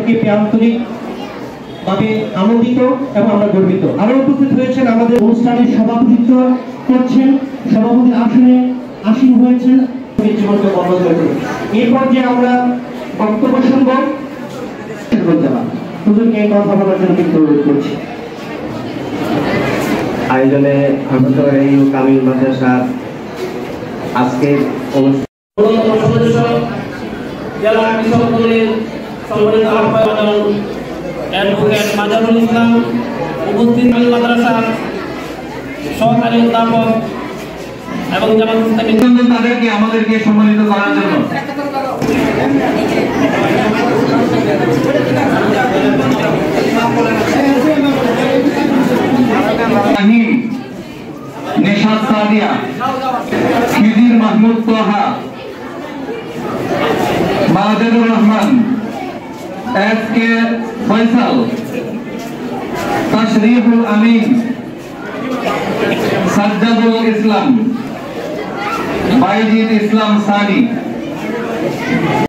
তাদেরকে পেয়ে আন্তরিক ভাবে আনন্দিত এবং আমরা গর্বিত। আরো উপস্থিত হয়েছেন আমাদের অনুষ্ঠানের সভাপতিত্ব করছেন, সভাপতির আসনে আসীন হয়েছেন জীবনকে বন্ধ করে। এরপর যে আমরা বক্তব্য শুনবো হুজুরকে কথা বলার জন্য অনুরোধ করছি। আয়োজনে কামিল মাদ্রাসার আজকের জেলা কৃষক দলের সম্মানিত আহ্বায়ক অ্যাডভোকেট মাজারুল ইসলাম, উপস্থিত কামিল মাদ্রাসার সহকারী অধ্যাপক এবং তাদেরকে আমাদেরকে সম্মানিত করার জন্য নিশাত সাদিয়া, খিজির মাহমুদ তোহা, মাজেদুর রহমান, SK ফয়সাল, তাশরিফুল আমিন, সাজ্জাদুল ইসলাম, বাইজিদ ইসলাম সানি।